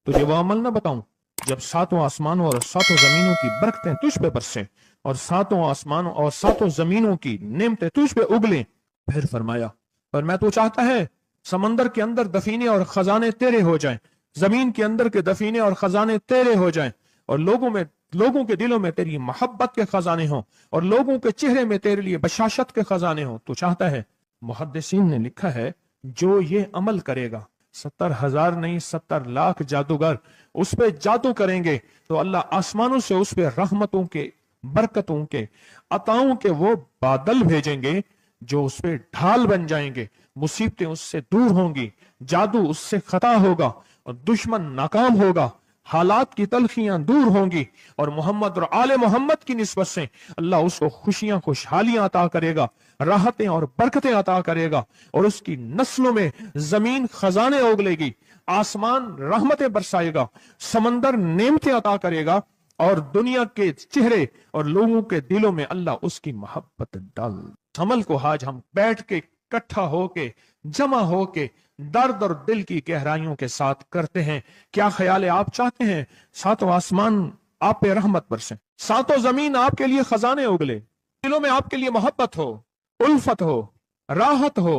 तुझे वो अमल ना बताऊं जब सातों आसमानों और सातों जमीनों की बरकतें तुझ पे बरसें और सातों आसमानों और सातों जमीनों की नेमतें तुझ पे उगलें। फिर फरमाया, पर मैं तो चाहता है समंदर के अंदर दफीने और खजाने तेरे हो जाएं, जमीन के अंदर के दफीने और खजाने तेरे हो जाएं, और लोगों के दिलों में तेरी मोहब्बत के खजाने हों, और लोगों के चेहरे में तेरे लिए बशाशत के खजाने हों। तो चाहता है, मुहद्दिसीन ने लिखा है, जो ये अमल करेगा 70,000 नहीं 70 लाख जादूगर उस पे जादू करेंगे तो अल्लाह आसमानों से उस पे रहमतों के, बरकतों के, अताओं के वो बादल भेजेंगे जो उस पे ढाल बन जाएंगे। मुसीबतें उससे दूर होंगी, जादू उससे खता होगा और दुश्मन नाकाम होगा, हालात की तलखियां दूर होंगी, और मोहम्मद और आले मोहम्मद की निस्बत से अल्लाह उसको खुशियां, खुशहालियां अता करेगा, राहतें और बरकतें अता करेगा, और उसकी नस्लों में जमीन खजाने उगलेगी, आसमान रहमतें बरसाएगा, समंदर नेमतें अता करेगा, और दुनिया के चेहरे और लोगों के दिलों में अल्लाह उसकी मोहब्बत डाल। अमल को आज हम बैठ के इकट्ठा होके, जमा होके, दर्द और दिल की गहराइयों के साथ करते हैं। क्या ख्याल है? आप चाहते हैं सातों आसमान आप पे रहमत बरसे, सातों जमीन आपके लिए खजाने उगले, दिलों में आपके लिए मोहब्बत हो, उल्फत हो, राहत हो,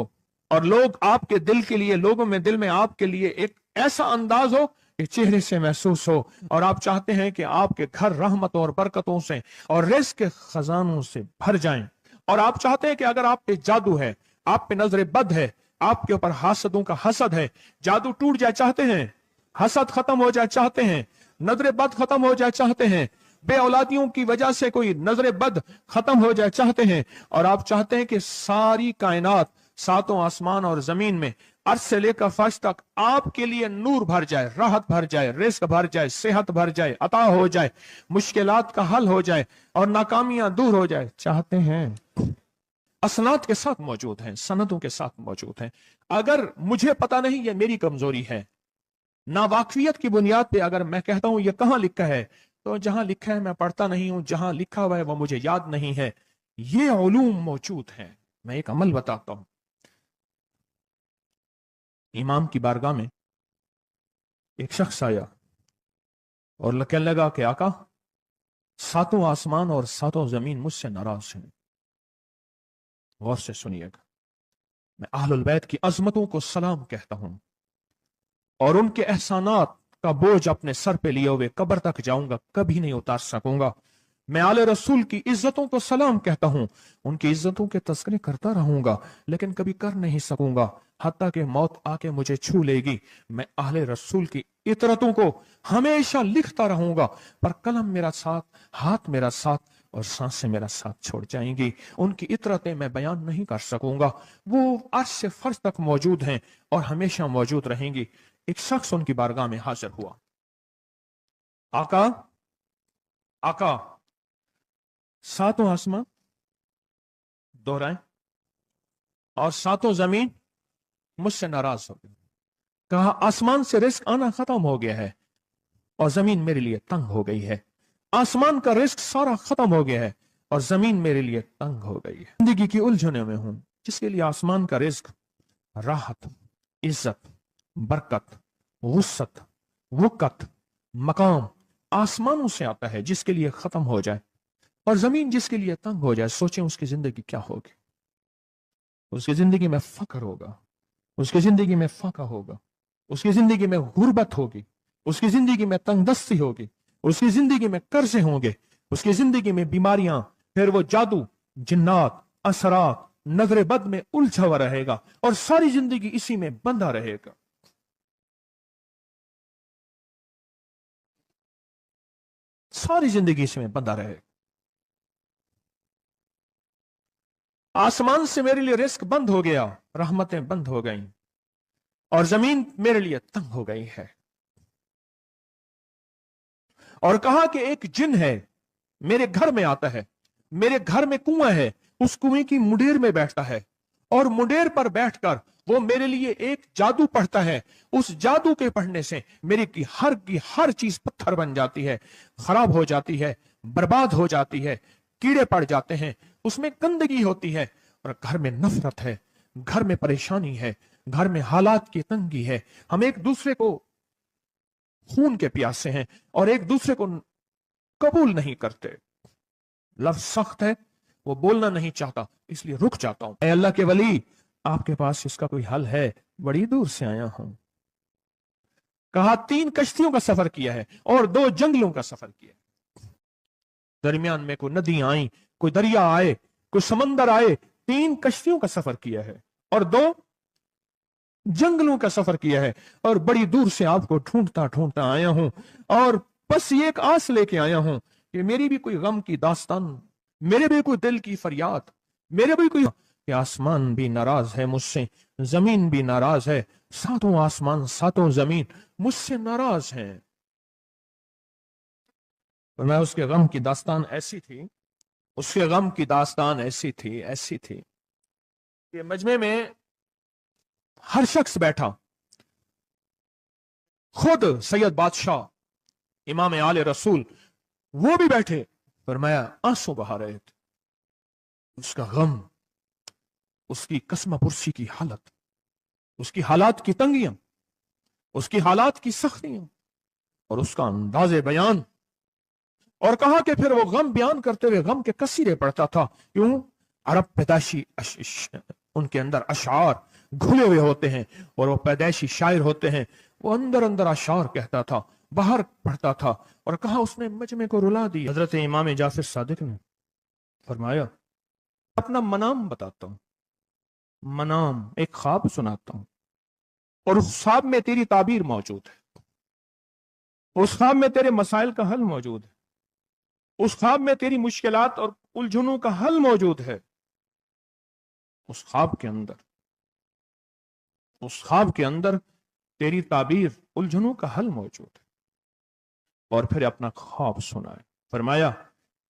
और लोग आपके दिल के लिए, लोगों में दिल में आपके लिए एक ऐसा अंदाज हो कि चेहरे से महसूस हो, और आप चाहते हैं कि आपके घर रहमतों और बरकतों से और रिज़्क़ के खजानों से भर जाएं, और आप चाहते हैं कि अगर आप पे जादू है, आप पे नजर बद है, आपके ऊपर हासदों का हसद है, जादू टूट जाए चाहते हैं, हसद खत्म हो जाए चाहते हैं, नजर बद खत्म हो जाए चाहते हैं, बे औलादियों की वजह से कोई नजर बद खत्म हो जाए चाहते हैं, और आप चाहते हैं कि सारी कायनात, सातों आसमान और जमीन में अर्श से लेकर फर्श तक आपके लिए नूर भर जाए, राहत भर जाए, रिज़्क़ भर जाए, सेहत भर जाए, अता हो जाए, मुश्किलात का हल हो जाए और नाकामियां दूर हो जाए चाहते हैं। असनाद के साथ मौजूद हैं, सनदों के साथ मौजूद हैं। अगर मुझे पता नहीं, ये मेरी कमजोरी है, नावाकफियत की बुनियाद पे अगर मैं कहता हूं ये कहां लिखा है, तो जहां लिखा है मैं पढ़ता नहीं हूं, जहां लिखा हुआ है वो मुझे याद नहीं है। ये उलूम मौजूद हैं। मैं एक अमल बताता हूं। इमाम की बारगाह में एक शख्स आया और कहने लगा कि आका, सातों आसमान और सातों जमीन मुझसे नाराज हैं। गौर से सुनिएगा, मैं अहलुल बैत की अजमतों को सलाम कहता हूं और उनके एहसानात का बोझ अपने सर पे लिए हुए कब्र तक जाऊंगा, कभी नहीं उतार सकूंगा। मैं आले रसूल की इज्जतों को सलाम कहता हूं, उनकी इज्जतों के तस्करे करता रहूंगा, लेकिन कभी कर नहीं सकूंगा, हत्ता कि मौत आके मुझे छू लेगी। मैं आले रसूल की इतरतों को हमेशा लिखता रहूंगा, पर कलम मेरा साथ, हाथ मेरा साथ और सांसें मेरा साथ छोड़ जाएंगी। उनकी इतरतें मैं बयान नहीं कर सकूंगा। वो अर्श से फर्श तक मौजूद हैं और हमेशा मौजूद रहेंगी। एक शख्स उनकी बारगाह में हाजिर हुआ। आका, आका, सातों आसमां दोहराएं और सातों जमीन मुझसे नाराज हो गई। कहा, आसमान से रिस्क आना खत्म हो गया है और जमीन मेरे लिए तंग हो गई है। आसमान का रिस्क सारा खत्म हो गया है और जमीन मेरे लिए तंग हो गई है। जिंदगी की उलझनों में हूं, जिसके लिए आसमान का रिस्क, राहत, इज्जत, बरकत, वुसत, वुकत, मकाम आसमानों से आता है, जिसके लिए खत्म हो जाए, और जमीन जिसके लिए तंग हो जाए, सोचें उसकी जिंदगी क्या होगी। उसकी जिंदगी में फक्र होगा, उसकी जिंदगी में फाका होगा, उसकी जिंदगी में गुर्बत होगी, उसकी जिंदगी में तंगदस्ती होगी, उसकी जिंदगी में कर्जे होंगे, उसकी जिंदगी में बीमारियां, फिर वो जादू, जिन्नात, असरात, नजर बद में उलझा हुआ रहेगा और सारी जिंदगी इसी में बंधा रहेगा। सारी जिंदगी इसमें बंधा रहेगा। आसमान से मेरे लिए रिस्क बंद हो गया, रहमतें बंद हो गई और जमीन मेरे लिए तंग हो गई है। और कहा कि एक जिन है, मेरे घर में आता है, मेरे घर में कुआं है, उस कुएं की मुंडेर में बैठता है और मुंडेर पर बैठकर वो मेरे लिए एक जादू पढ़ता है। उस जादू के पढ़ने से मेरी की हर चीज पत्थर बन जाती है, खराब हो जाती है, बर्बाद हो जाती है, कीड़े पड़ जाते हैं, उसमें गंदगी होती है, और घर में नफरत है, घर में परेशानी है, घर में हालात की तंगी है। हम एक दूसरे को خون کے پیاسے ہیں اور ایک دوسرے کو قبول نہیں کرتے. لفظ سخت ہے، وہ بولنا نہیں چاہتا، اس لیے رک جاتا ہوں. اے اللہ کے ولی، آپ کے پاس اس کا کوئی حل ہے؟ بڑی دور سے آیا ہوں. کہا 3 کشتیوں کا سفر کیا ہے اور 2 جنگلوں کا سفر کیا ہے. درمیان میں کوئی ندیاں آئیں، کوئی دریا آئے، کوئی سمندر آئے. 3 کشتیوں کا سفر کیا ہے اور 2 جنگلوں کا سفر کیا ہے، اور بڑی دور سے آپ کو ڈھونڈتا ڈھونڈتا آیا ہوں، اور بس یہ ایک آس لے کے آیا ہوں کہ میری بھی کوئی غم کی داستان، میرے بھی کوئی دل کی فریاد، میرے بھی کوئی کہ آسمان بھی ناراض ہے مجھ سے، زمین بھی ناراض ہے، 7 آسمان 7 زمین مجھ سے ناراض ہیں. اور میں اس کے غم کی داستان ایسی تھی، اس کے غم کی داستان ایسی تھی کہ مجمع میں ہر شخص بیٹھا، خود سید بادشاہ امام آل رسول وہ بھی بیٹھے. فرمایا آنسو بہا رہے تھے. اس کا غم، اس کی قسم پرسی کی حالت، اس کی حالات کی تنگیاں، اس کی حالات کی سختیاں اور اس کا انداز بیان. اور کہا کہ پھر وہ غم بیان کرتے ہوئے غم کے قصیدے پڑھتا تھا. کیوں؟ عرب پیدائشی ان کے اندر اشعار گھلے ہوئے ہوتے ہیں اور وہ پیدائشی شاعر ہوتے ہیں. وہ اندر اندر اشعار کہتا تھا، باہر پڑھتا تھا. اور کہا اس نے مجمع کو رلا دی. حضرت امام جعفر صادق نے فرمایا اپنا منام بتاتا ہوں، منام ایک خواب سناتا ہوں، اور اس خواب میں تیری تعبیر موجود ہے، اس خواب میں تیرے مسائل کا حل موجود ہے، اس خواب میں تیری مشکلات اور الجھنوں کا حل موجود ہے. اس خواب کے اندر تیری تعبیر، الجھنوں کا حل موجود ہے. اور پھر اپنا خواب سنائے. فرمایا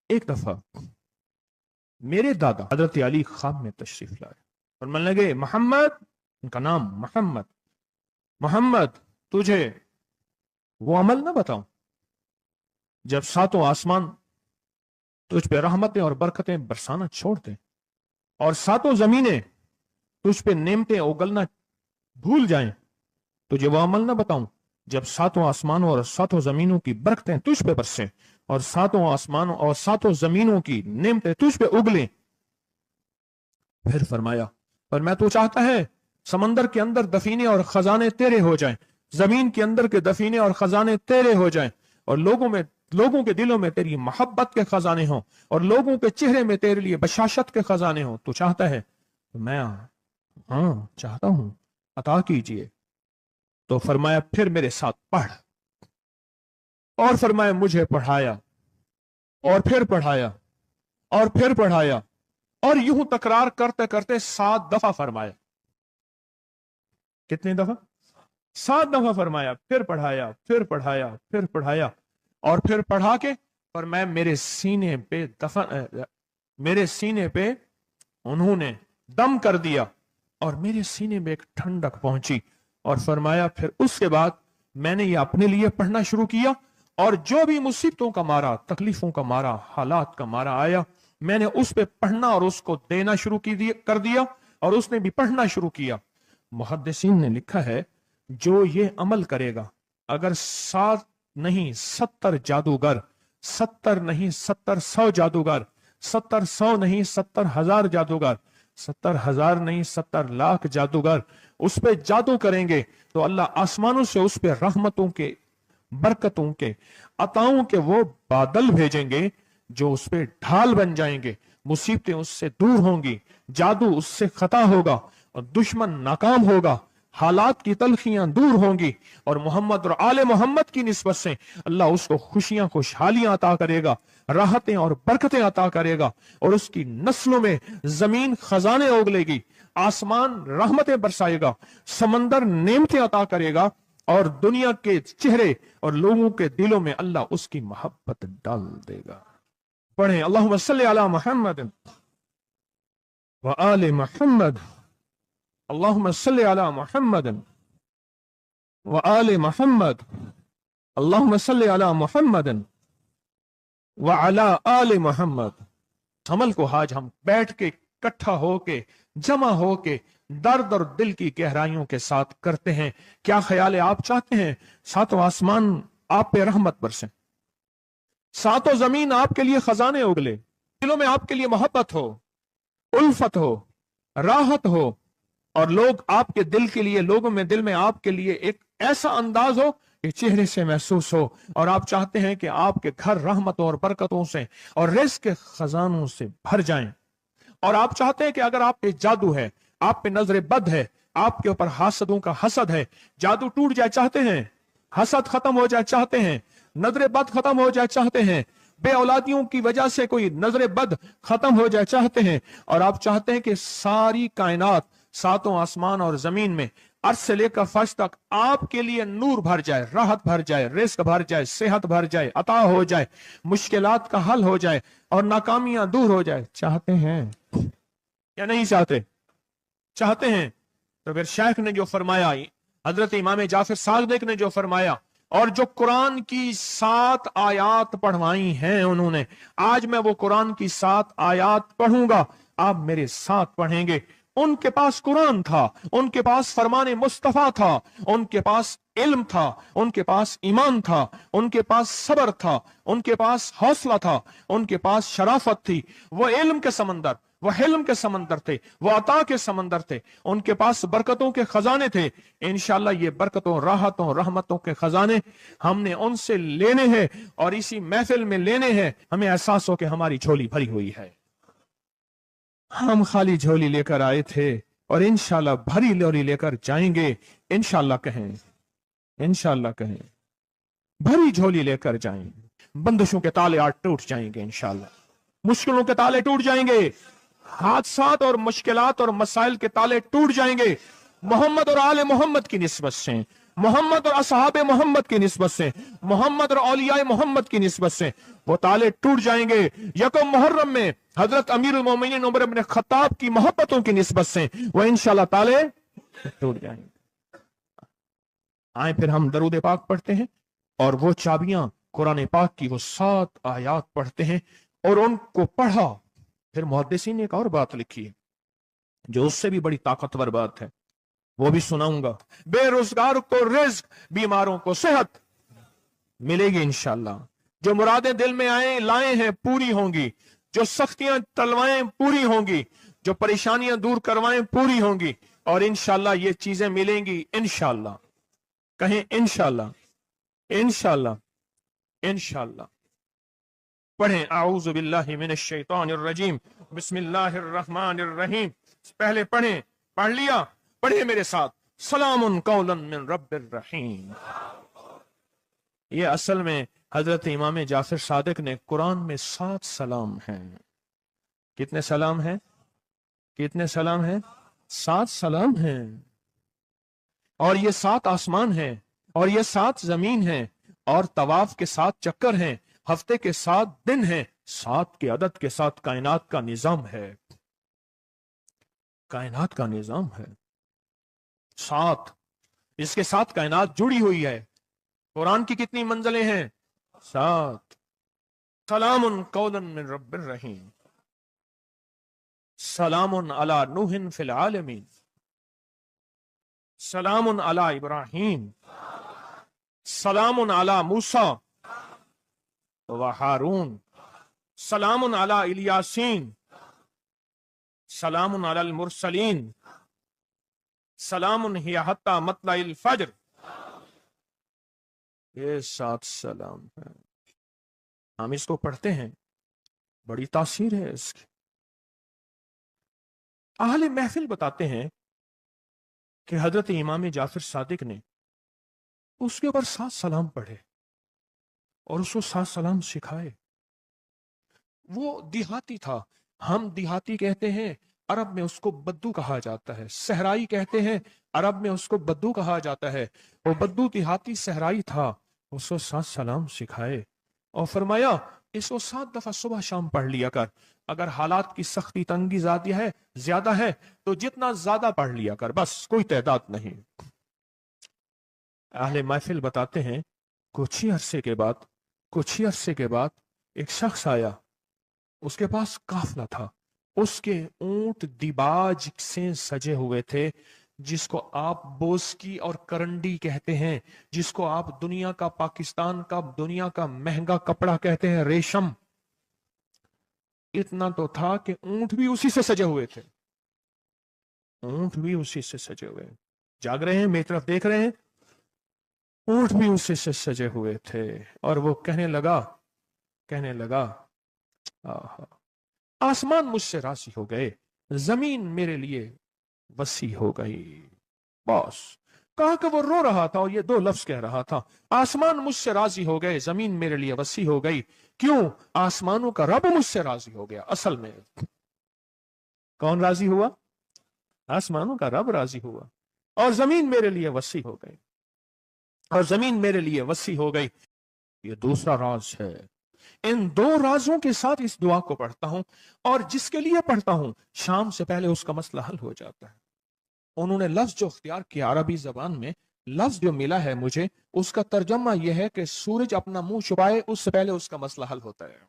ایک دفعہ میرے دادا حضرت علی خواب میں تشریف لائے اور من لگے محمد، ان کا نام محمد تجھے وہ عمل نہ بتاؤں جب 7 آسمان تجھ پہ رحمتیں اور برکتیں برسانا چھوڑ دیں اور 7 زمینیں تجھ پہ نعمتیں اگلنا بھول جائیں. تجھے وہ عمل نہ بتاؤں جب 7 آسمانوں اور 7 زمینوں کی برکتیں تجھ پہ برسیں اور 7 آسمانوں اور 7 زمینوں کی نعمتیں تجھ پہ اگلیں. پھر فرمایا اور میں تو چاہتا ہے سمندر کے اندر دفینے اور خزانے تیرے ہو جائیں، زمین کے اندر کے دفینے اور خزانے تیرے ہو جائیں، اور لوگوں کے دلوں میں تیری محبت کے خزانے ہوں اور لوگوں کے چہرے میں تیرے لیے بشاشت کے خزانے ہوں. تو چاہتا ہے؟ میں ہاں چاہتا ہوں، عطا کیجئے. تو فرمایا پھر میرے ساتھ پڑھ. اور فرمایا مجھے پڑھایا اور پھر پڑھایا اور پھر پڑھایا اور یوں تکرار کرتے کرتے 7 دفعہ فرمایا. کتنی دفعہ؟ 7 دفعہ فرمایا. پھر پڑھایا، پھر پڑھایا، پھر پڑھایا اور پھر پڑھا کے فرمایا میرے سینے پہ انہوں نے دم کر دیا اور میرے سینے میں ایک ٹھنڈک پہنچی. اور فرمایا پھر اس کے بعد میں نے یہ اپنے لیے پڑھنا شروع کیا، اور جو بھی مصیبتوں کا مارا، تکلیفوں کا مارا، حالات کا مارا آیا، میں نے اس پہ پڑھنا اور اس کو دینا شروع کر دیا اور اس نے بھی پڑھنا شروع کیا. محدثین نے لکھا ہے جو یہ عمل کرے گا، اگر 7 نہیں 70 جادوگر، 70 نہیں 100 جادوگر، 100 نہیں 70,000 جادوگر، 70,000 نہیں 70 لاکھ جادوگر اس پہ جادو کریں گے تو اللہ آسمانوں سے اس پہ رحمتوں کے، برکتوں کے، عطاؤں کے وہ بادل بھیجیں گے جو اس پہ ڈھال بن جائیں گے. مصیبتیں اس سے دور ہوں گی، جادو اس سے خطا ہوگا اور دشمن ناکام ہوگا، حالات کی تلخیاں دور ہوں گی، اور محمد اور آل محمد کی نسبت سے اللہ اس کو خوشیاں، خوشحالیاں عطا کرے گا، راحتیں اور برکتیں عطا کرے گا، اور اس کی نسلوں میں زمین خزانے اگلے گی، آسمان رحمتیں برسائے گا، سمندر نعمتیں عطا کرے گا، اور دنیا کے چہرے اور لوگوں کے دلوں میں اللہ اس کی محبت ڈال دے گا. پڑھیں اللہم صلی علی محمد وآل محمد، اللہم صلی علی محمد وآل محمد، اللہم صلی علی محمد وعلی آل محمد. عمل کو آج ہم بیٹھ کے اکٹھا ہو کے جمع ہو کے दर्द और दिल की गहराइयों के साथ करते हैं। क्या ख्याल है, आप चाहते हैं सातों आसमान आप पे रहमत बरसे, सातों जमीन आपके लिए खजाने उगले, दिलों में आपके लिए मोहब्बत हो, उल्फत हो, राहत हो, और लोग आपके दिल के लिए, लोगों में दिल में आपके लिए एक ऐसा अंदाज हो कि चेहरे से महसूस हो, और आप चाहते हैं कि आपके घर रहमतों और बरकतों से और रिज़्क़ के खजानों से भर जाएं, और आप चाहते हैं कि अगर आप पे जादू है, आप पे नजर बद है, आपके ऊपर हासदों का हसद है, जादू टूट जाए चाहते हैं, हसद खत्म हो जाए चाहते हैं, नजर बद खत्म हो जाए चाहते हैं, बे औलादियों की वजह से कोई नजर बद खत्म हो जाए चाहते हैं, और आप चाहते हैं कि सारी कायनात, सातों आसमान और जमीन में अर्श से लेकर फर्श तक आपके लिए नूर भर जाए, राहत भर जाए, रिस्क भर जाए, सेहत भर जाए, अता हो जाए, मुश्किलात का हल हो जाए और नाकामियां दूर हो जाए, चाहते हैं या नहीं चाहते? चाहते हैं। तो फिर शेख ने जो फरमाया, हजरत इमाम जाफर सादिक ने जो फरमाया, और जो कुरान की 7 आयात पढ़वाई हैं उन्होंने, आज मैं वो कुरान की 7 आयात पढ़ूंगा, आप मेरे साथ पढ़ेंगे। उनके पास कुरान था, उनके पास फरमान मुस्तफा था, उनके पास इल्म था, उनके पास ईमान था, उनके पास सब्र था, उनके पास हौसला था, उनके पास शराफत थी। वो इल्म के समंदर, वो हिल्म के समंदर थे, वो अता के समंदर थे, उनके पास बरकतों के खजाने थे। इंशाल्लाह ये बरकतों, राहतों, रहमतों के खजाने हमने उनसे लेने हैं, और इसी महफिल में लेने हैं। हमें एहसास हो कि हमारी झोली भरी हुई है, हम खाली झोली लेकर आए थे और इंशाल्लाह भरी झोली लेकर जाएंगे। इंशाल्लाह कहें, इंशाल्लाह कहें, भरी झोली लेकर जाएंगे। बंदिशों के ताले आज टूट जाएंगे इंशाल्लाह, मुश्किलों के ताले टूट जाएंगे, हादसात और मुश्किलात और मसाइल के ताले टूट जाएंगे। मोहम्मद और आले मोहम्मद की निस्बत से, मोहम्मद और असहाबे मोहम्मद की निस्बत से, मोहम्मद और औलियाए मोहम्मद की निस्बत से वो ताले टूट जाएंगे। यकम मुहर्रम में हजरत अमीरुल मोमिनीन उमर इब्न खत्ताब की मोहब्बतों की निस्बत से वो इंशाल्लाह ताले टूट जाएंगे। आए फिर हम दरूद पाक पढ़ते हैं, और वो चाबियां कुरान पाक की वो 7 आयात पढ़ते हैं, और उनको पढ़ा। फिर मुहद्दिसीन ने एक और बात लिखी है जो उससे भी बड़ी ताकतवर बात है, वो भी सुनाऊंगा। बेरोजगार को रिज्क, बीमारों को सेहत मिलेगी इंशाल्लाह। जो मुरादें दिल में आए लाए हैं पूरी होंगी, जो सख्तियां टलवाएं पूरी होंगी, जो परेशानियां दूर करवाएं पूरी होंगी, और इंशाल्लाह ये चीजें मिलेंगी इंशाल्लाह। कहें इंशाल्लाह, इंशाल्लाह, इंशाल्लाह। पढ़ें आऊज़ु बिल्लाहि मिनश शैतानिर रजीम, बिस्मिल्लाहिर रहमानिर रहीम। पहले पढ़ें, पढ़ लिया, पढ़े मेरे साथ, सलामुन कौलन मिन रब्बिर रहीम। ये असल में हजरत इमाम जाफर सादिक ने कुरान में 7 सलाम हैं। कितने सलाम हैं? कितने सलाम हैं? 7 सलाम हैं। और ये 7 आसमान हैं, और ये 7 जमीन हैं, और तवाफ के 7 चक्कर हैं, हफ्ते के 7 दिन हैं, 7 के अदद के साथ कायनात का निजाम है, कायनात का निजाम है 7। इसके साथ कायनात जुड़ी हुई है। कुरान की कितनी मंजिलें हैं? 7। सलामुन कौलन मिन रब्बिर रहीम, सलामुन अला नूहिन फिल आलमीन, सलामुन अला इब्राहीम, सलामुन अला मूसा व हारून, सलामुन अला इलियासीन, सलामुन अलल मुरसलीन, सलामुन हिया हत्ता मतलाइल फज्र। ये 7 सलाम है। हम इसको पढ़ते हैं, बड़ी तासीर है इसकी। अहले महफिल बताते हैं कि हजरत इमाम जाफर सादिक ने उसके ऊपर 7 सलाम पढ़े और उसको 7 सलाम सिखाए। वो देहाती था, हम देहाती कहते हैं, अरब में उसको बद्दू कहा जाता है। सहराई कहते हैं, अरब में उसको बद्दू कहा जाता है। वो बद्दू देहाती सहराई था, उसको 7 सलाम सिखाए और फरमाया इसको 7 दफा सुबह शाम पढ़ लिया कर। अगर हालात की सख्ती तंगी ज्यादा है तो जितना ज्यादा पढ़ लिया कर, बस कोई तादाद नहीं। अहले महफिल बताते हैं कुछ ही अरसे के बाद एक शख्स आया, उसके पास काफिला था, उसके ऊंट दिबाज से सजे हुए थे, जिसको आप बोस्की और करंडी कहते हैं, जिसको आप दुनिया का, पाकिस्तान का दुनिया का महंगा कपड़ा कहते हैं, रेशम। इतना तो था कि ऊंट भी उसी से सजे हुए थे, ऊंट भी उसी से सजे हुए। जाग रहे हैं, मेरी तरफ देख रहे हैं, ऊंट भी उसी से सजे हुए थे। और वो कहने लगा, आहा, आसमान मुझसे राजी हो गए, जमीन मेरे लिए वसी हो गई। बस कहा कि वो रो रहा था और ये दो लफ्ज कह रहा था, आसमान मुझसे राजी हो गए, जमीन मेरे लिए वसी हो गई। क्यों? आसमानों का रब मुझसे राजी हो गया। असल में कौन राजी हुआ? आसमानों का रब राजी हुआ, और जमीन मेरे लिए वसी हो गई, और जमीन मेरे लिए वसी हो गई। ये दूसरा राज है। इन दो राजों के साथ इस दुआ को पढ़ता हूं, और जिसके लिए पढ़ता हूं शाम से पहले उसका मसला हल हो जाता है। उन्होंने लफ्ज जो इख्तियार किया अरबी जबान में, लफ्ज जो मिला है मुझे, उसका तर्जमा यह है कि सूरज अपना मुंह छुपाए उससे पहले उसका मसला हल होता है।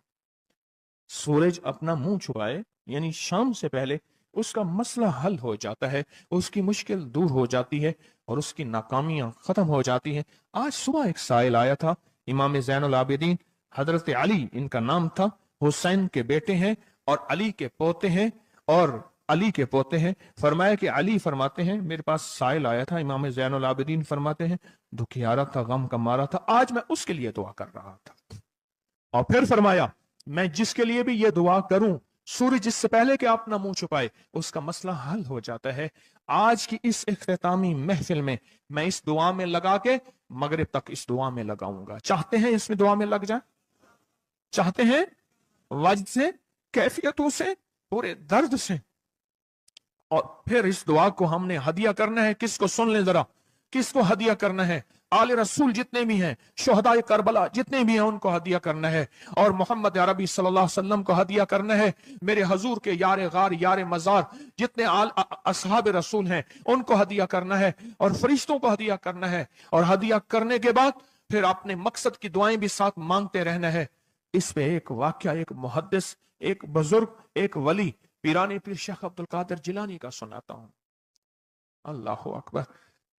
सूरज अपना मुंह छुपाए यानी शाम से पहले उसका मसला हल हो जाता है, उसकी मुश्किल दूर हो जाती है और उसकी नाकामियां खत्म हो जाती हैं। आज सुबह एक साइल आया था, इमाम ज़ैनुल आबिदीन हजरत अली इनका नाम था, हुसैन के बेटे हैं और अली के पोते हैं, और अली के पोते हैं। फरमाया कि अली फरमाते हैं, मेरे पास साइल आया था, इमाम ज़ैनुल आबिदीन फरमाते हैं, दुखियारा था, गम का मारा था, आज मैं उसके लिए दुआ कर रहा था। और फिर फरमाया, मैं जिसके लिए भी ये दुआ करूं, सूर्य जिससे पहले कि अपना मुंह छुपाए उसका मसला हल हो जाता है। आज की इस इख्तितामी महफिल में मैं इस दुआ में लगा के मगरिब तक इस दुआ में लगाऊंगा। चाहते हैं इसमें दुआ में लग जाए? चाहते हैं? वजद से, कैफियतों से, पूरे दर्द से। और फिर इस दुआ को हमने हदिया करना है। किसको? सुन ले जरा, किसको हदिया करना है? आले रसूल जितने भी हैं, शोहदाए करबला जितने भी हैं, उनको हदिया करना है। और मोहम्मद अरबी सल्लल्लाहु अलैहि वसल्लम को हदिया करना है। मेरे हजूर के यार गार, यार मजार जितने असहाब रसूल हैं, उनको हदिया करना है, और फरिश्तों को हदिया करना है। और हदिया करने के बाद फिर अपने मकसद की दुआएं भी साथ मांगते रहना है। इस पे एक वाक्या, एक मुहद्दिस, एक बुजुर्ग, एक वली, पीरानी पीर शेख अब्दुल कादिर जिलानी का सुनाता हूं। अल्लाह अकबर।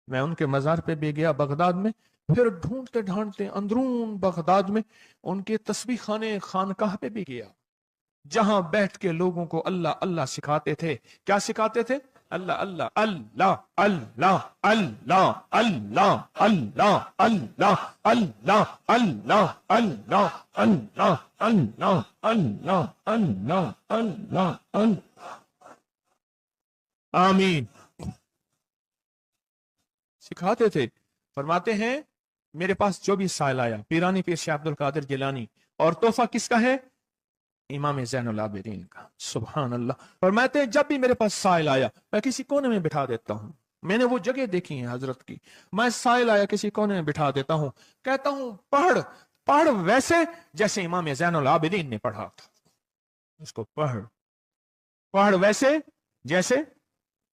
मैं उनके मजार पे भी गया बगदाद में, फिर ढूंढते ढांढते अंदरून बगदाद में उनके तस्बीह खाने खानकाह पे भी गया, जहां बैठ के लोगों को अल्लाह अल्लाह सिखाते थे। क्या सिखाते थे? अल्लाह अल्लाह अल्लाह अल्लाह अल्लाह अल्लाह अल्लाह अल्लाह अल्लाह अल्लाह अल्लाह अल्लाह अल्लाह अल्लाह अल्लाह अल्लाह अल्लाह। आमीन। सिखाते थे। फरमाते हैं, मेरे पास जो भी साइल आया, पीरानी पीर शेख अब्दुल कादिर जिलानी, और तोहफा किसका है? इमाम ज़ैनुल आबिदीन का। सुभान अल्लाह। फरमाते हैं, जब भी मेरे पास साइल आया मैं किसी कोने में बिठा देता हूं। मैंने वो जगह देखी है हजरत की, मैं साइल आया किसी कोने में बिठा देता हूं, कहता हूं पढ़, पढ़ वैसे जैसे इमाम ज़ैनुल आबिदीन ने पढ़ा था। उसको पढ़, पढ़ वैसे जैसे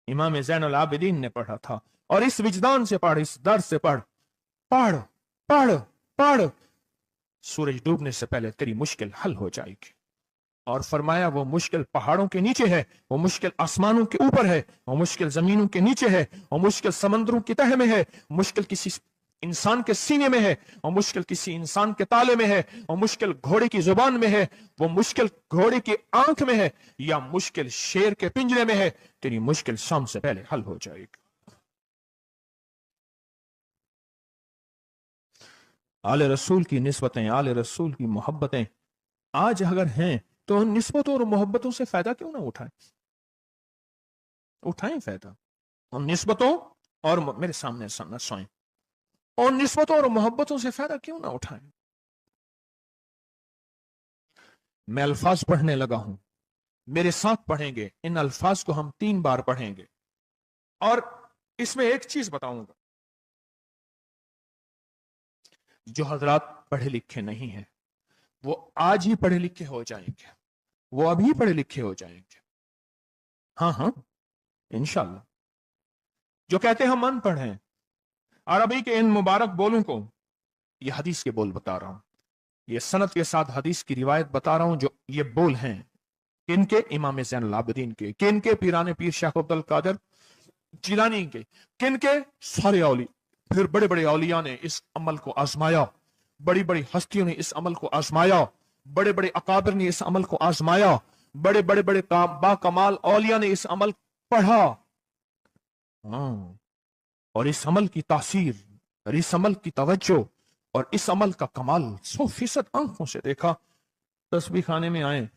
इमाम ज़ैनुल आबिदीन ने पढ़ा था। और इस विजदान से पढ़, इस दर्द से पढ़, पढ़ पढ़ पढ़, सूरज डूबने से पहले तेरी मुश्किल हल हो जाएगी। और फरमाया, वो मुश्किल पहाड़ों के नीचे है, वो मुश्किल आसमानों के ऊपर है, वो मुश्किल जमीनों के नीचे है, वो मुश्किल समंदरों की तह में है, मुश्किल किसी इंसान के सीने में है, और मुश्किल किसी इंसान के ताले में है, और मुश्किल घोड़े की जुबान में है, वो मुश्किल घोड़े की आंख में है, या मुश्किल शेर के पिंजरे में है। तेरी मुश्किल शाम से पहले हल हो जाएगी। आले रसूल की निस्बतें, आले रसूल की मोहब्बतें आज अगर हैं, तो उन निस्बतों और मोहब्बतों से फायदा क्यों ना उठाएं? उठाएं फायदा उन निस्बतों, और मेरे सामने सोएं, उन निस्बतों और मोहब्बतों से फायदा क्यों ना उठाएं? मैं अल्फाज पढ़ने लगा हूं, मेरे साथ पढ़ेंगे। इन अल्फाज को हम 3 बार पढ़ेंगे। और इसमें एक चीज बताऊंगा, जो हजरात पढ़े लिखे नहीं हैं, वो आज ही पढ़े लिखे हो जाएंगे, वो अभी पढ़े लिखे हो जाएंगे। हाँ हाँ, इंशाल्लाह। जो कहते हैं हम अनपढ़ हैं, अरबी के इन मुबारक बोलों को, ये हदीस के बोल बता रहा हूं, ये सनद के साथ हदीस की रिवायत बता रहा हूं, जो ये बोल हैं। किन के? इमाम ज़ैनुल आबिदीन के। किन के? पीराने पीर शेख अब्दुल कादिर जिलानी के। किन के? सारे औलिया। फिर बड़े बड़े औलिया ने इस अमल को आजमाया, बड़ी बड़ी हस्तियों ने इस अमल को आजमाया, बड़े बड़े अकाबिर ने इस अमल को आजमाया, बड़े बड़े बड़े बाकमाल औलिया ने इस अमल पढ़ा। हाँ, और इस अमल की तासीर और इस अमल की तवज्जो और इस अमल का कमाल 100% आंखों से देखा। तस्बीह खाने में आए,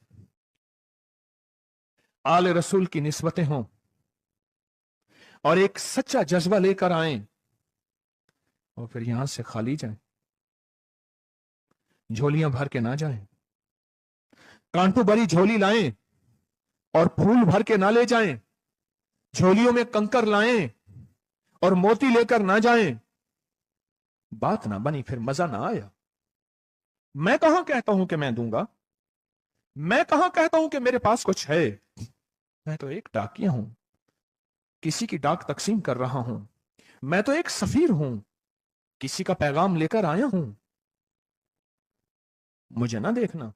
आले रसूल की निस्बतें हों और एक सच्चा जज्बा लेकर आए और फिर यहां से खाली जाएं, झोलियां भर के ना जाएं, कांटों भरी झोली लाएं और फूल भर के ना ले जाएं, झोलियों में कंकर लाएं और मोती लेकर ना जाएं। बात ना बनी, फिर मजा ना आया। मैं कहां कहता हूं कि मैं दूंगा, मैं कहां कहता हूं कि मेरे पास कुछ है। मैं तो एक डाकिया हूं, किसी की डाक तकसीम कर रहा हूं। मैं तो एक सफीर हूं, किसी का पैगाम लेकर आया हूं। मुझे ना देखना,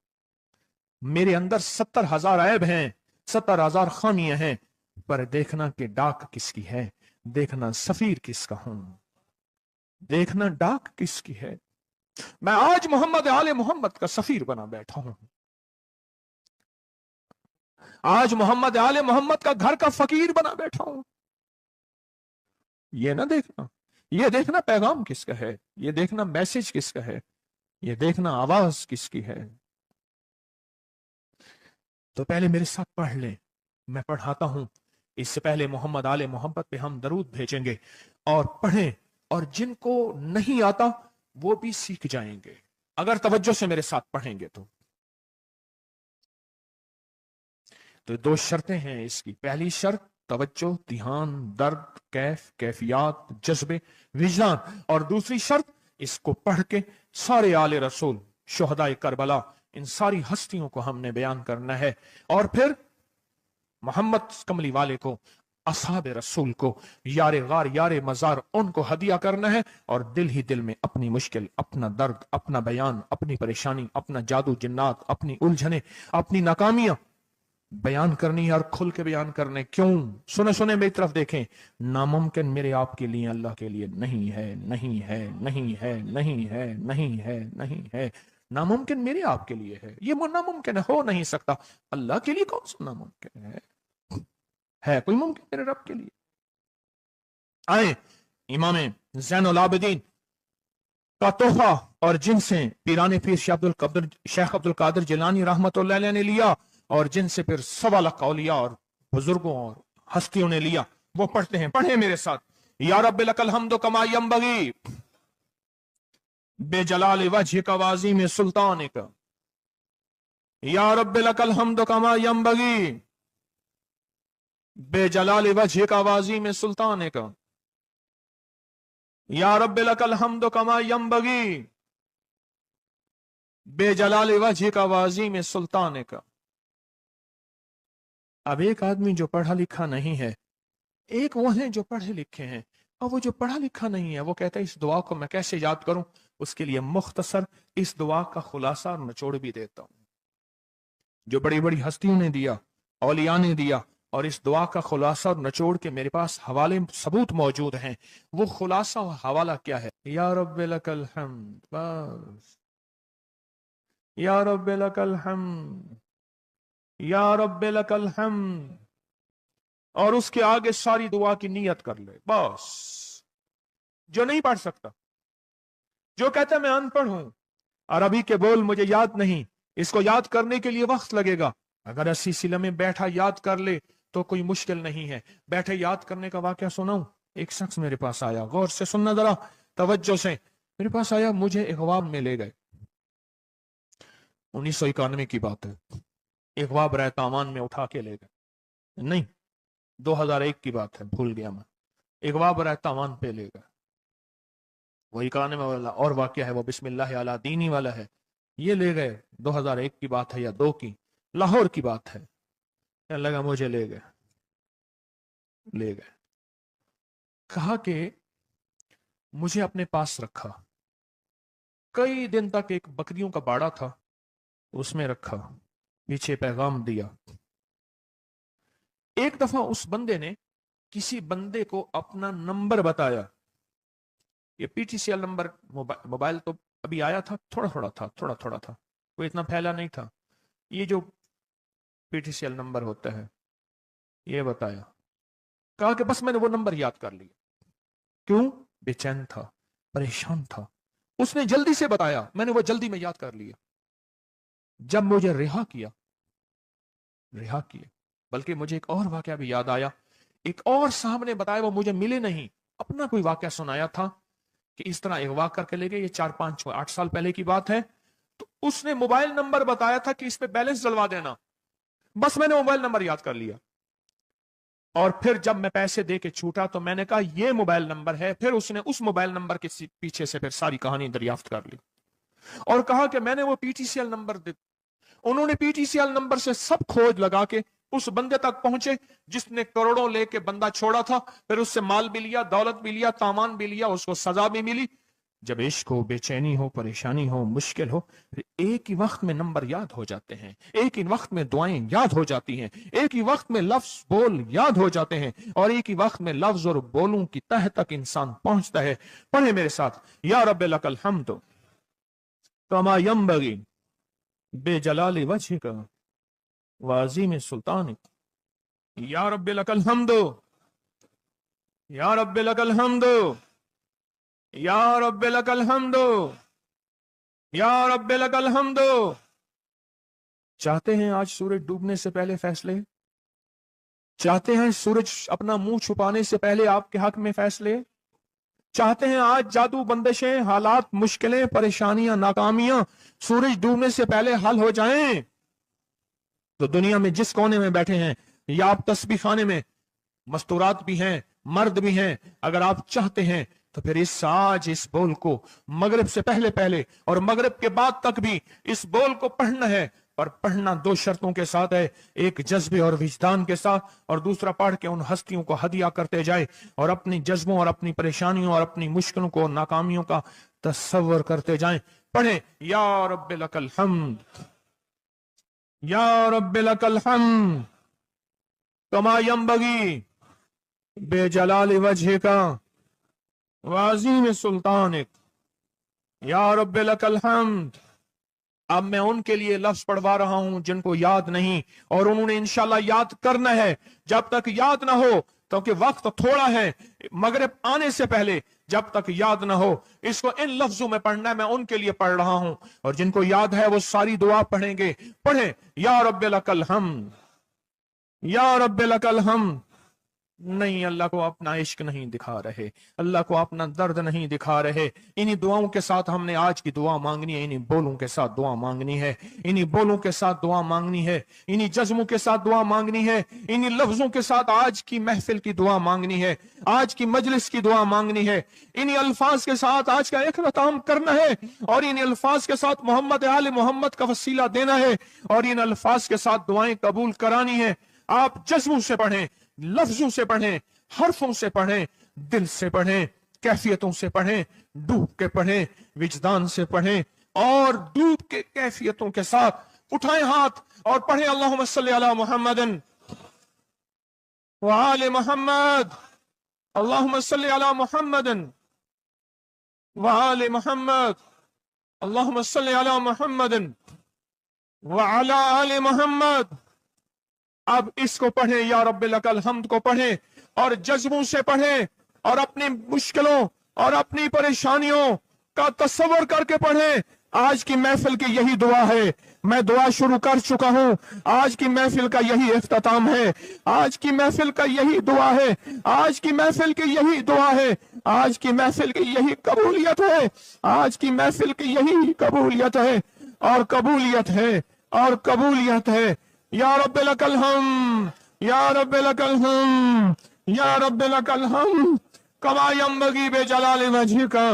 मेरे अंदर 70,000 ऐब हैं, 70,000 खामियां हैं, पर देखना कि डाक किसकी है, देखना सफीर किसका हूं, देखना डाक किसकी है। मैं आज मोहम्मद आले मोहम्मद का सफीर बना बैठा हूं। आज मोहम्मद आले मोहम्मद का घर का फकीर बना बैठा हूं। ये ना देखना, ये देखना पैगाम किसका है, ये देखना मैसेज किसका है, ये देखना आवाज किसकी है। तो पहले मेरे साथ पढ़ लें, मैं पढ़ाता हूं। इससे पहले मोहम्मद आले मोहम्मद पे हम दरूद भेजेंगे और पढ़ें, और जिनको नहीं आता वो भी सीख जाएंगे अगर तवज्जो से मेरे साथ पढ़ेंगे। तो दो शर्तें हैं इसकी। पहली शर्त तवज्जो, ध्यान, दर्द, कैफियत, जज्बे, विजदान। और दूसरी शर्त, इसको पढ़ के सारे आले रसूल, शुहदाए करबला, इन सारी हस्तियों को हमने बयान करना है। और फिर मोहम्मद कमली वाले को, असहाब रसूल को, यारे गार यारे मजार, उनको हदिया करना है। और दिल ही दिल में अपनी मुश्किल, अपना दर्द, अपना बयान, अपनी परेशानी, अपना जादू जिन्नात, अपनी उलझने, अपनी नाकामियां बयान करनी है और खुल के बयान करने। क्यों? सुने सुने मेरी तरफ देखें। नामुमकिन मेरे आपके लिए, अल्लाह के लिए नहीं है, नहीं है, नहीं है, नहीं है, नहीं है, नहीं है। नामुमकिन मेरे आपके लिए है, ये नामुमकिन हो नहीं सकता। अल्लाह के लिए कौन सा नामुमकिन है कोई मुमकिन मेरे रब के लिए? आए इमाम ज़ैनुल आबिदीन का तोहफा, और जिनसे पीराने पीर शेख अब्दुल कादिर जिलानी रहमतुल्लाह अलैह ने लिया, और जिनसे फिर 1.25 औलिया और बुजुर्गों और हस्तियों ने लिया, वो पढ़ते हैं। पढ़े मेरे साथ। या रब्बिल लकल हम्दु कमा यंबगी बेजलाल वजहिका वाज़ीम सुल्तानिका। या रब्बिल लकल हम्दु कमा यंबगी बेजलाल वजहिका वाज़ीम सुल्तानिका। या रब्बिल लकल हम्दु कमा यंबगी बेजलाल वजहिका वाज़ीम सुल्तानिका। अब एक आदमी जो पढ़ा लिखा नहीं है, एक वो है जो पढ़े लिखे हैं, और वो जो पढ़ा लिखा नहीं है वो कहता है इस दुआ को मैं कैसे याद करूं। उसके लिए मुख्तसर इस दुआ का खुलासा और निचोड़ भी देता हूं, जो बड़ी बड़ी हस्तियों ने दिया, औलिया ने दिया, और इस दुआ का खुलासा और निचोड़ के मेरे पास हवाले सबूत मौजूद हैं। वो खुलासा और हवाला क्या है? या रब्बिल लकल हम्द, बस। या रब्बिल लकल हम्द, या रब्बिल लकल हम्द, और उसके आगे सारी दुआ की नियत कर ले बस। जो नहीं पढ़ सकता, जो कहता मैं अनपढ़ हूं, अरबी के बोल मुझे याद नहीं, इसको याद करने के लिए वक्त लगेगा, अगर 80 सिले में बैठा याद कर ले तो कोई मुश्किल नहीं है। बैठे याद करने का वाकया सुनाऊं। एक शख्स मेरे पास आया, गौर से सुनना जरा, तवज्जो से। मेरे पास आया, मुझे इकवाब में ले गए। 1991 की बात है। इकवाब रहतामान में उठा के ले गए, नहीं 2001 की बात है, भूल गया मैं। इकवाब रहतामान पे ले गए। वही कान में वाला और वाकया है, वो बिस्मिल्लाह अला दीनी वाला है। ये ले गए, 2001 की बात है या 2 की, लाहौर की बात है। क्या लगा, मुझे ले गए, ले गए, कहा कि मुझे अपने पास रखा। कई दिन तक एक बकरियों का बाड़ा था, उसमें रखा, पीछे पैगाम दिया, एक दफा उस बंदे ने किसी बंदे को अपना नंबर बताया। ये पीटीसीएल नंबर, मोबाइल तो अभी आया था, थोड़ा थोड़ा था, कोई इतना फैला नहीं था। ये जो पीटीसीएल नंबर होता है, ये बताया। कहा कि बस मैंने वो नंबर याद कर लिया। क्यों? बेचैन था, परेशान था। उसने जल्दी से बताया, मैंने वो जल्दी में याद कर लिया। जब मुझे रिहा किया, बल्कि मुझे एक और वाकया भी याद आया। एक और साहब ने बताया, वो मुझे मिले नहीं, अपना कोई वाकया सुनाया था कि इस तरह अगवा करके ले गए। ये 4-5-8 साल पहले की बात है। तो उसने मोबाइल नंबर बताया था कि इस पे बैलेंस डलवा देना। बस मैंने मोबाइल नंबर याद कर लिया, और फिर जब मैं पैसे दे के छूटा तो मैंने कहा ये मोबाइल नंबर है। फिर उसने उस मोबाइल नंबर के पीछे से फिर सारी कहानी दरियाफ्त कर ली और कहा कि मैंने वो पीटीसीएल नंबर दे। उन्होंने पीटीसीएल नंबर से सब खोज लगा के उस बंदे तक पहुंचे जिसने करोड़ों लेके बंदा छोड़ा था। फिर उससे माल भी लिया, दौलत भी लिया, सामान भी लिया, उसको सजा भी मिली। जब इश्क हो, बेचैनी हो, परेशानी हो, मुश्किल हो, फिर एक ही वक्त में नंबर याद हो जाते हैं, एक ही वक्त में दुआएं याद हो जाती हैं, एक ही वक्त में लफ्ज बोल याद हो जाते हैं, और एक ही वक्त में लफ्ज और बोलों की तह तक इंसान पहुंचता है। पढ़े मेरे साथ, या रब्बे लकल हम्द कमा यंबगी बेजलाल वजहिका वाज़ीम सुल्तानिक। या रब्बे लकल हम्द, या रब्बे लकल हम्द, या रब्बे लकल हम्द, या रब्बे लकल हम्द। चाहते हैं आज सूरज डूबने से पहले फैसले? चाहते हैं सूरज अपना मुंह छुपाने से पहले आपके हक में फैसले? चाहते हैं आज जादू, बंदिशें, हालात, मुश्किलें, परेशानियां, नाकामियां सूरज डूबने से पहले हल हो जाएं? तो दुनिया में जिस कोने में बैठे हैं, या आप तस्बीह खाने में, मस्तूरात भी हैं, मर्द भी हैं, अगर आप चाहते हैं तो फिर इस बोल को मगरिब से पहले पहले और मगरिब के बाद तक भी इस बोल को पढ़ना है। पर पढ़ना दो शर्तों के साथ है, एक जज्बे और विजदान के साथ, और दूसरा पढ़ के उन हस्तियों को हदिया करते जाए और अपनी जज्बों और अपनी परेशानियों और अपनी मुश्किलों को, नाकामियों का तस्वर करते जाएं। पढ़े, या रब्बे लकल हम्द, या रब्बे लकल हम्द कमा यंबगी बेजलाल वजहिका वाज़ीम सुल्तानिक। या रब्बे लकल हम्द। अब मैं उनके लिए लफ्ज पढ़वा रहा हूं जिनको याद नहीं, और उन्होंने इंशाल्लाह याद करना है। जब तक याद ना हो, क्योंकि वक्त थोड़ा है, मगरिब आने से पहले जब तक याद ना हो, इसको इन लफ्जों में पढ़ना है। मैं उनके लिए पढ़ रहा हूं, और जिनको याद है वो सारी दुआ पढ़ेंगे। पढ़े, या रब्बे लकल हम्द, या रब्बे लकल हम्द। नहीं, अल्लाह को अपना इश्क नहीं दिखा रहे, अल्लाह को अपना दर्द नहीं दिखा रहे। इन्हीं दुआओं के साथ हमने आज की दुआ मांगनी है, इन्हीं बोलों के साथ दुआ मांगनी है, इन्हीं बोलों के साथ दुआ मांगनी है, इन्हीं जज्बों के साथ दुआ मांगनी है, इन्हीं लफ्जों के साथ आज की महफिल की दुआ मांगनी है, आज की मजलिस की दुआ मांगनी है। इन्हीं अल्फाज के साथ आज का इख्तिताम करना है, और इन्हीं अल्फाज के साथ मोहम्मद आले मोहम्मद का वसीला देना है, और इन अल्फाज के साथ दुआएं कबूल करानी है। आप जज्बों से पढ़ें, लफ्जों से पढ़ें, हरफों से पढ़ें, दिल से पढ़ें, कैफियतों से पढ़ें, डूब के पढ़ें, विजदान से पढ़ें, और डूब के कैफियतों के साथ उठाएं हाथ और पढ़ें, अल्लाहुम्मा सल्ली अला मुहम्मदिन व आले मुहम्मद, अल्लाहुम्मा सल्ली अला मुहम्मदिन व आले मुहम्मद, अल्लाहुम्मा सल्ली अला मुहम्मदिन व अला आले मुहम्मद। अब इसको पढ़ें, या रब्बे लकल हम्द को पढ़ें, और जज्बों से पढ़ें, और अपनी मुश्किलों और अपनी परेशानियों का तस्वर करके पढ़ें। आज की महफिल की यही दुआ है, मैं दुआ शुरू कर चुका हूं, आज की महफिल का यही इख्तिताम है, आज की महफिल का यही दुआ है, आज की महफिल की यही दुआ है, आज की महफिल की यही कबूलियत है, आज की महफिल की यही कबूलियत है, और कबूलियत है, और कबूलियत है। या रब्बे लकल हम्द, या रब्बे लकल हम्द, या रब्बे लकल हम्द कमा यंबगी बेजलाल वजहिका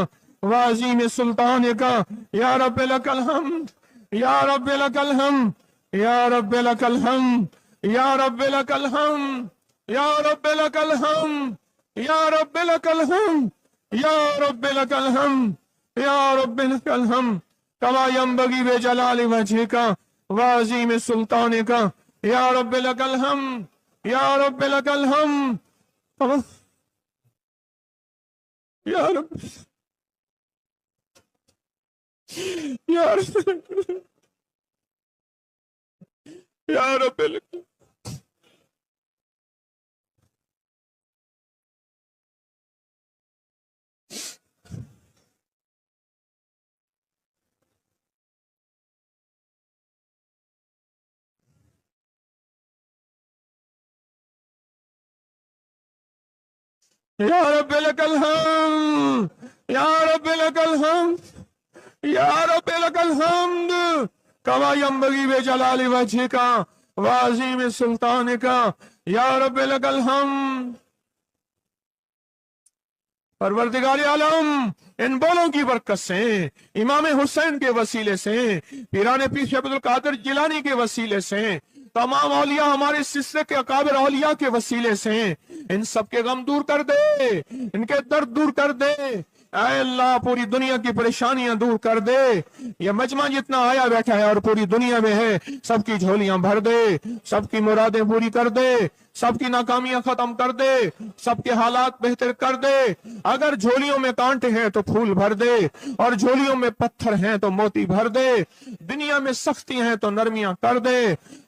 वाज़ीम सुल्तानिका। या रब्बे लकल हम्द, या रब्बे लकल हम्द, या रब्बे लकल हम्द, या रब्बे लकल हम्द, या रब्बे लकल हम्द, या रब्बे लकल हम्द, या रब्बे लकल हम्द, या रब्बे लकल हम्द कमा यंबगी बेजलाल वजहिका वाज़ीम सुल्तानिका। या रब्बे लकल हम्द, या रब लकल हम, या रब, या रब, या रब लकल, या रब लकल हम, या रब लकल हम, या रब लकल हम्द कमा यंबगी बे जलाली वजहिका व अज़ीम सुल्तानिका या रब लकल हम्द। परवरदिगार आलम, इन बोलों की बरकत से, इमाम हुसैन के वसीले से, पीराने पीर शेख अब्दुल कादिर जिलानी के वसीले से, तमाम औलिया हमारे सिलसिले के अकाबिर औलिया के वसीले से इन सब के गम दूर कर दे, इनके दर्द दूर कर दे। ऐ अल्लाह, पूरी दुनिया की परेशानियां दूर कर दे। ये मजमा जितना आया बैठा है और पूरी दुनिया में है, सबकी झोलियां भर दे, सबकी मुरादें पूरी कर दे, सबकी नाकामियां खत्म कर दे, सबके हालात बेहतर कर दे। अगर झोलियों में कांटे हैं तो फूल भर दे, और झोलियों में पत्थर हैं तो मोती भर दे। दुनिया में सख्ती हैं तो नरमियां कर दे,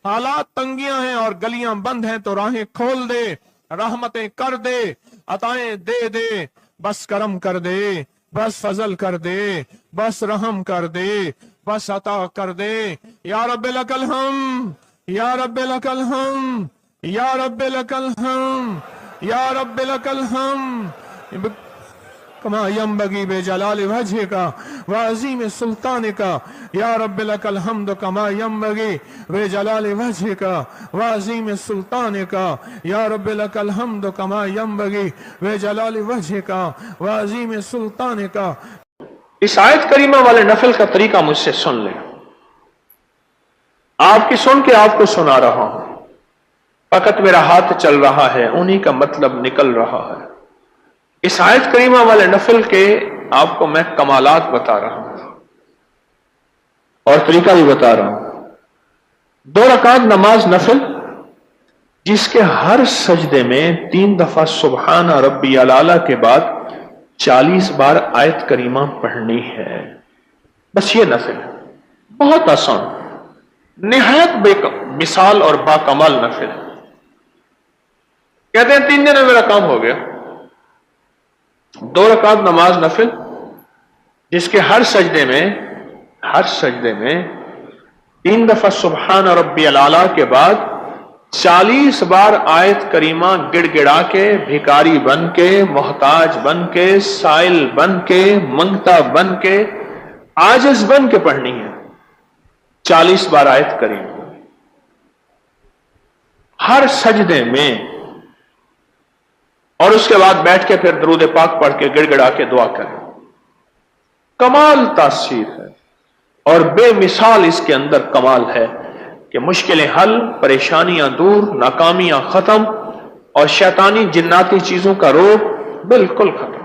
हालात तंगियां हैं और गलियां बंद हैं तो राहें खोल दे, रहमतें कर दे, अताएं दे दे, बस करम कर दे, बस फजल कर दे, बस रहम कर दे, बस अता कर दे। या रब लकल हम, या रब लकल हम, या रब लकल हम, या रब लकल हम कमा यंबगी बे जलाल वजहिका व अज़ीम सुल्तानिका या रब लकल हम्द कमा यंबगी बे जलाल वजहिका व अज़ीम सुल्तानिका या रब लकल हम्द कमा यंबगी बे जलाल वजहिका व अज़ीम सुल्तानिका। इस आयत करीमा वाले नफल का तरीका मुझसे सुन ले, आपकी सुन के आपको सुना रहा हूं। फकत मेरा हाथ चल रहा है, उन्हीं का मतलब निकल रहा है। इस आयत करीमा वाले नफल के आपको मैं कमालात बता रहा हूं और तरीका भी बता रहा हूं। 2 रकात नमाज नफल, जिसके हर सजदे में 3 दफा सुबहान रब्बी अल-आला के बाद 40 बार आयत करीमा पढ़नी है। बस ये नफल है, बहुत आसान, निहायत मिसाल और बाकमाल नफल है। कहते हैं 3 दिन में मेरा काम हो गया। 2 रकात नमाज नफिल, जिसके हर सजदे में 3 दफा सुबहान रब्बी अल-आला के बाद 40 बार आयत करीमा गिड़गिड़ा के, भिकारी बन के, मोहताज बन के, साइल बन के, मंगता बन के, आजिज बन के पढ़नी है। 40 बार आयत करीमा हर सजदे में, और उसके बाद बैठ के फिर दरूद पाक पढ़ के गिड़गिड़ा के दुआ करें। कमाल तासीर है और बेमिसाल इसके अंदर कमाल है कि मुश्किलें हल, परेशानियां दूर, नाकामियां खत्म और शैतानी जिन्नाती चीजों का रोग बिल्कुल खत्म।